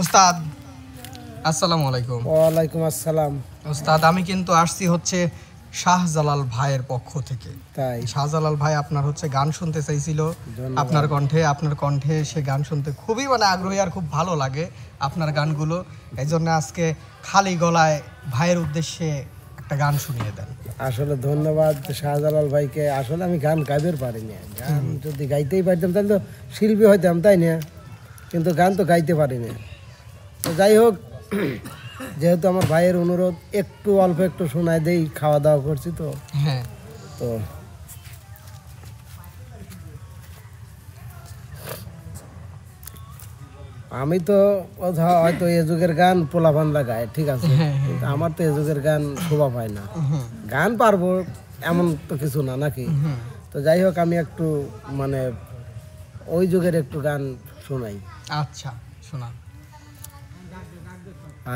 উস্তাদ আসসালামু আলাইকুম। ওয়ালাইকুম আসসালাম। উস্তাদ আমি কিন্তু আসছি হচ্ছে শাহজালাল ভাইয়ের পক্ষ থেকে। তাই শাহজালাল ভাই আপনার হচ্ছে গান শুনতে চাইছিল আপনার কণ্ঠে সে গান শুনতে খুবই আগ্রহী আর খুব ভালো লাগে আপনার গানগুলো। এই জন্য আজকে খালি গলায় ভাইয়ের উদ্দেশ্যে একটা গান শুনিয়ে দেন। আসলে ধন্যবাদ শাহজালাল ভাইকে। আসলে আমি গান গাইতে পারি না, গান যদি গাইতেই পারতাম তাহলে তো শিল্পী হইতাম, তাই না? কিন্তু গান তো গাইতে পারি না। তো যাই হোক, যেহেতু আমার ভাইয়ের অনুরোধ, একটু অল্প একটু শোনায় দেই, খাওয়া দাওয়া করছি তো। হ্যাঁ, তো আমি তো হয়তো এ যুগের গান পোলাপানরা গায়, ঠিক আছে, কিন্তু আমার তো এ যুগের গান শোভা পায় না। গান পারবো এমন তো কিছু না, নাকি? তো যাই হোক, আমি একটু ওই যুগের একটু গান শোনাই। আচ্ছা শোনা।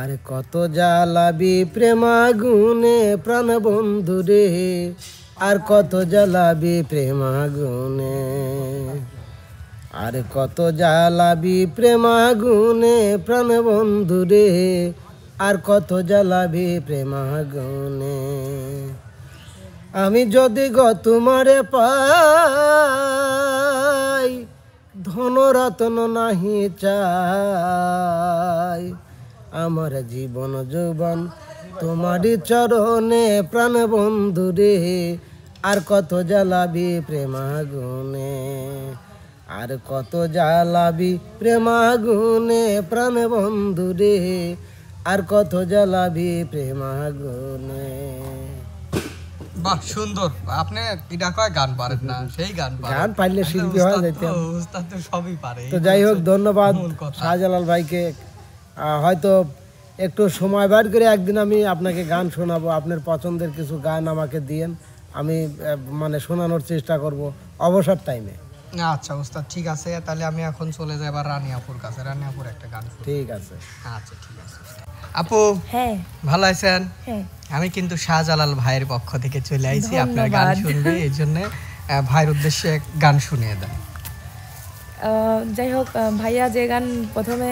আরে কত জ্বালাবি প্রেমাগুনে প্রাণ বন্ধু রে, আর কত জ্বালাবি প্রেমাগুনে, আরে কত জ্বালাবি প্রেমাগুনে প্রাণ বন্ধু রে, আর কত জ্বালাবি প্রেমাগুনে। আমি যদি তোমারে পাই, ধন রত্ন নাহি চাই, আমার জীবন যৌবন তোমারই চরণে প্রাণ বন্ধু রে, আর কত জ্বালাবি প্রেমাগুনে, আর কত জ্বালাবি প্রেমাগুনে প্রাণ বন্ধু রে, আর কত জ্বালাবি প্রেমাগুনে। বাহ সুন্দর। আপনি এটা কয় গান পারেন না, সেই গান গান পারলে শিল্পী হওয়া যেতাম। উস্তাদ তো সবই পারে। তো যাই হোক, ধন্যবাদ শাহজালাল ভাইকে। হয়তো একটু সময় বার করে একদিন আমি আপনাকে গান শোনাবো। আপনার পছন্দের কিছু গান আমাকে দিয়েন, আমি শোনানোর চেষ্টা করব অবসর টাইমে। আচ্ছা উস্তাদ, ঠিক আছে। তাহলে আমি এখন চলে যাই আবার রানিয়াপুর কাছে। রানিয়াপুর একটা গান। ঠিক আছে। আচ্ছা ঠিক আছে। আপু হ্যাঁ, ভালো আছেন? হ্যাঁ, আমি কিন্তু শাহজালাল ভাইয়ের পক্ষ থেকে চলে আইছি আপনার গান শুনবে, এই জন্য ভাইয়ের উদ্দেশ্যে গান শুনিয়ে দেন। যাই হোক, ভাইয়া যে গান প্রথমে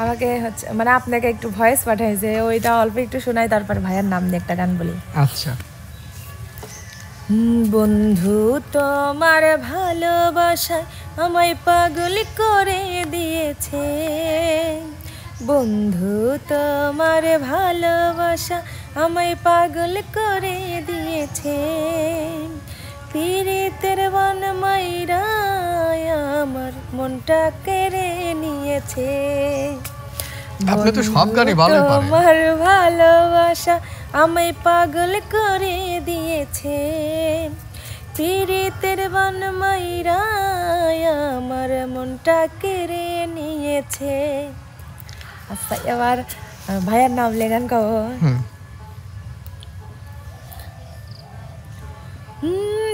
আমাকে হচ্ছে আপনাকে একটু ভয়েস পাঠাইছে, ওইটা অল্প একটু শোনাই, তারপর ভাইয়ার নাম দিয়ে একটা গান বলি। আচ্ছা। বন্ধু তোমার ভালোবাসায় আমায় পাগল করে দিয়েছে, বন্ধু তোমার ভালোবাসা আমায় পাগল করে দিয়েছে, পীড়িতের বন মাইরা আমার মনটা কেড়ে নিয়েছে, আপনি তো সব গানই ভালো পারেন। তোমার ভালোবাসা আমায় পাগল করে দিয়েছে, পীড়িতের বন মাইরা আমার মনটা কেড়ে নিয়েছে। আচ্ছা, এবার ভাইয়ার নাম লেগান কব।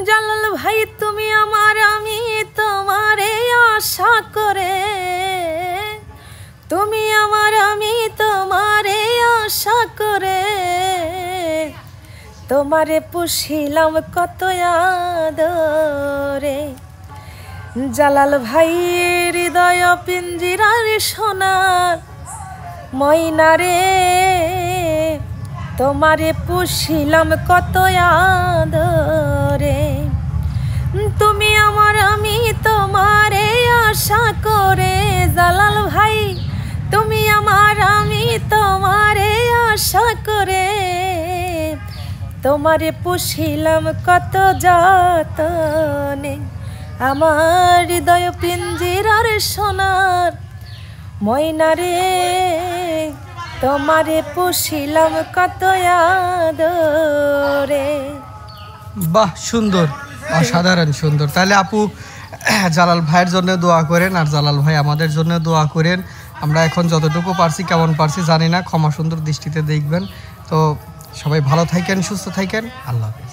জালাল ভাই তুমি আমার, আমি তোমারে আশা করে, তুমি আমার, আমি তোমারে আশা করে, তোমারে পুষিলাম কত আদরে, জালাল ভাই হৃদয় পিঞ্জিরার সোনার ময়না রে, তোমারে পুষিলাম কত আদরে, তুমি আমার, আমি তোমারে আশা করে, জালাল ভাই তুমি আমার, আমি তোমারে আশা করে, তোমারে পুষিলাম কত যতনে, আমার হৃদয় পিঞ্জিরার সোনার ময়না রে, তোমারে পুষিলাম কত আদরে। বাহ সুন্দর, অসাধারণ সুন্দর। তাহলে আপু জালাল ভাইয়ের জন্য দোয়া করেন, আর জালাল ভাই আমাদের জন্য দোয়া করেন। আমরা এখন যতটুকু পারছি, কেমন পারছি জানি না, ক্ষমা সুন্দর দৃষ্টিতে দেখবেন। তো সবাই ভালো থাকেন, সুস্থ থাকেন, আল্লাহ হাফেজ।